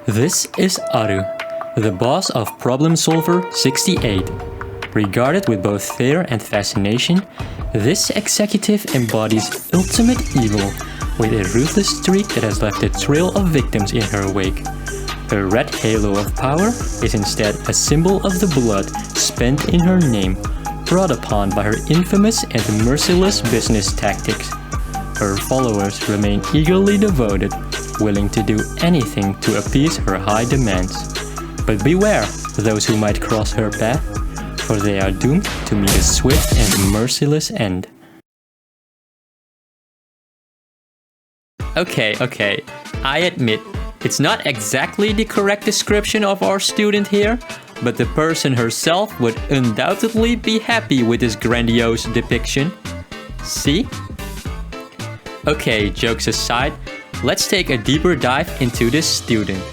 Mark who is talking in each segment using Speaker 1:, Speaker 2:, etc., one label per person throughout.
Speaker 1: This is Aru, the boss of Problem Solver 68. Regarded with both fear and fascination, this executive embodies ultimate evil, with a ruthless streak that has left a trail of victims in her wake. Her red halo of power is instead a symbol of the blood spent in her name, brought upon by her infamous and merciless business tactics. Her followers remain eagerly devoted, willing to do anything to appease her high demands. But beware those who might cross her path, for they are doomed to meet a swift and merciless end. Okay, I admit, it's not exactly the correct description of our student here, but the person herself would undoubtedly be happy with this grandiose depiction. See? Okay, jokes aside, let's take a deeper dive into this student.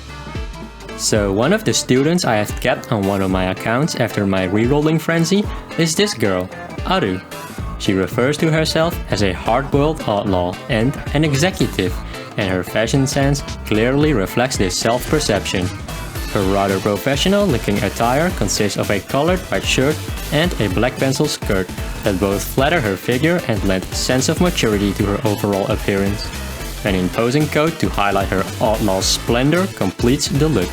Speaker 1: So one of the students I have kept on one of my accounts after my rerolling frenzy is this girl, Aru. She refers to herself as a hard-boiled outlaw and an executive, and her fashion sense clearly reflects this self-perception. Her rather professional-looking attire consists of a colored white shirt and a black pencil skirt that both flatter her figure and lend a sense of maturity to her overall appearance. An imposing coat to highlight her outlaw splendor completes the look.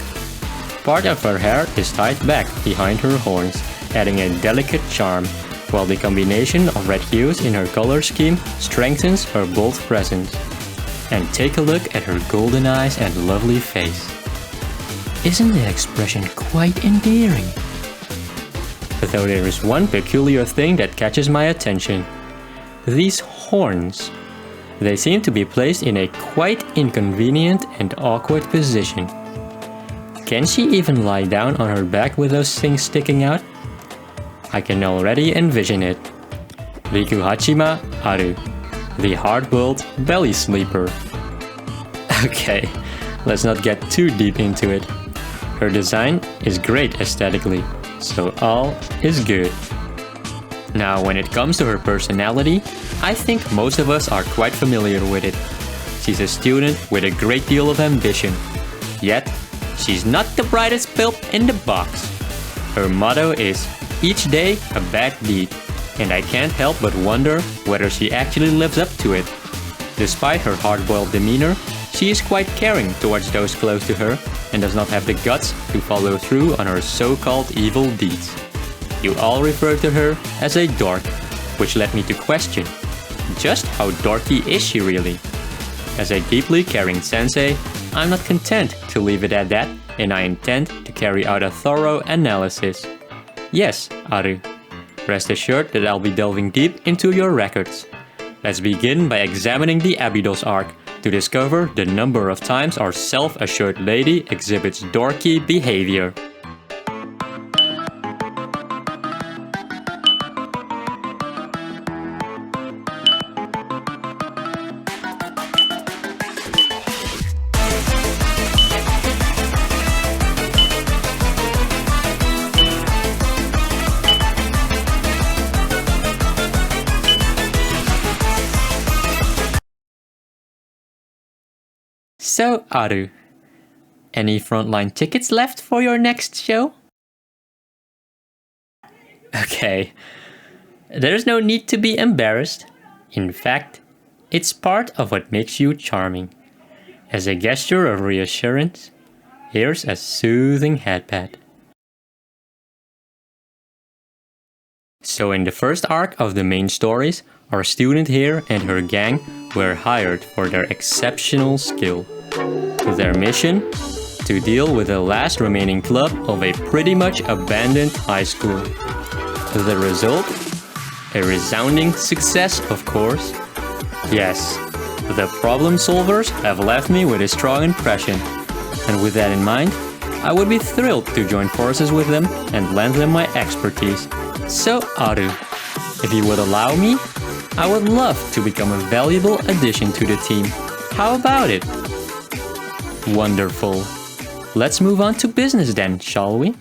Speaker 1: Part of her hair is tied back behind her horns, adding a delicate charm, while the combination of red hues in her color scheme strengthens her bold presence. And take a look at her golden eyes and lovely face. Isn't the expression quite endearing? Though there is one peculiar thing that catches my attention. These horns. They seem to be placed in a quite inconvenient and awkward position. Can she even lie down on her back with those things sticking out? I can already envision it. Rikuhachima Aru, the hard-boiled belly sleeper. Okay, let's not get too deep into it. Her design is great aesthetically, so all is good. Now, when it comes to her personality, I think most of us are quite familiar with it. She's a student with a great deal of ambition. Yet, she's not the brightest bulb in the box. Her motto is, each day a bad deed, and I can't help but wonder whether she actually lives up to it. Despite her hard-boiled demeanor, she is quite caring towards those close to her and does not have the guts to follow through on her so-called evil deeds. You all refer to her as a dork, which led me to question, just how dorky is she really? As a deeply caring sensei, I'm not content to leave it at that, and I intend to carry out a thorough analysis. Yes, Aru. Rest assured that I'll be delving deep into your records. Let's begin by examining the Abydos arc to discover the number of times our self-assured lady exhibits dorky behavior. So, Aru, any frontline tickets left for your next show? Okay, there's no need to be embarrassed. In fact, it's part of what makes you charming. As a gesture of reassurance, here's a soothing head pat. So in the first arc of the main stories, our student here and her gang were hired for their exceptional skill. Their mission? To deal with the last remaining club of a pretty much abandoned high school. The result? A resounding success, of course. Yes, the problem solvers have left me with a strong impression. And with that in mind, I would be thrilled to join forces with them and lend them my expertise. So, Aru, if you would allow me, I would love to become a valuable addition to the team. How about it? Wonderful. Let's move on to business then, shall we?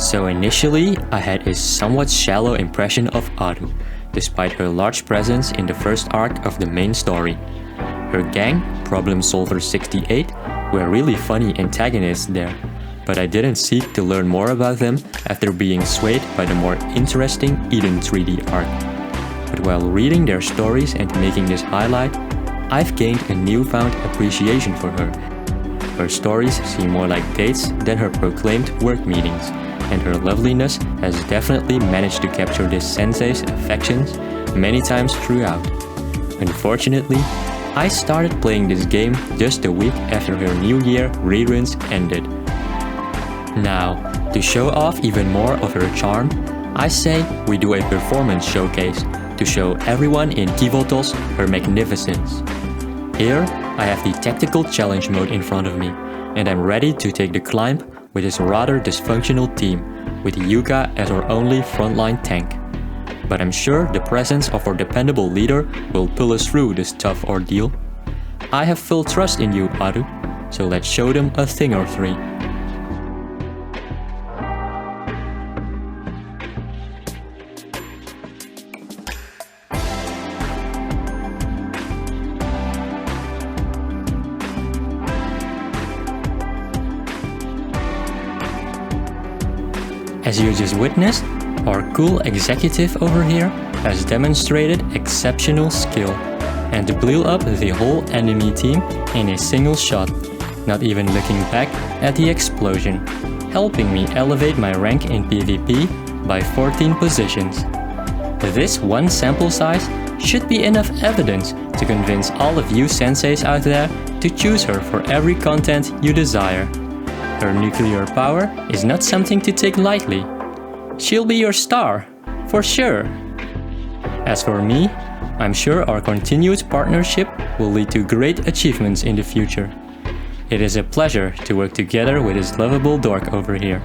Speaker 1: So initially, I had a somewhat shallow impression of Aru, despite her large presence in the first arc of the main story. Her gang, Problem Solver 68, were really funny antagonists there, but I didn't seek to learn more about them after being swayed by the more interesting Eden 3D arc. But while reading their stories and making this highlight, I've gained a newfound appreciation for her. Her stories seem more like dates than her proclaimed work meetings, and her loveliness has definitely managed to capture this sensei's affections many times throughout. Unfortunately, I started playing this game just a week after her New Year reruns ended. Now, to show off even more of her charm, I say we do a performance showcase to show everyone in Kivotos her magnificence. Here, I have the tactical challenge mode in front of me, and I'm ready to take the climb with this rather dysfunctional team, with Yuka as our only frontline tank. But I'm sure the presence of our dependable leader will pull us through this tough ordeal. I have full trust in you, Aru, so let's show them a thing or three. As you just witnessed, our cool executive over here has demonstrated exceptional skill and blew up the whole enemy team in a single shot, not even looking back at the explosion, helping me elevate my rank in PvP by 14 positions. This one sample size should be enough evidence to convince all of you senseis out there to choose her for every content you desire. Her nuclear power is not something to take lightly. She'll be your star, for sure. As for me, I'm sure our continued partnership will lead to great achievements in the future. It is a pleasure to work together with this lovable dork over here.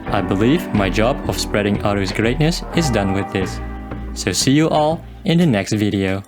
Speaker 1: I believe my job of spreading Aru's greatness is done with this. So see you all in the next video.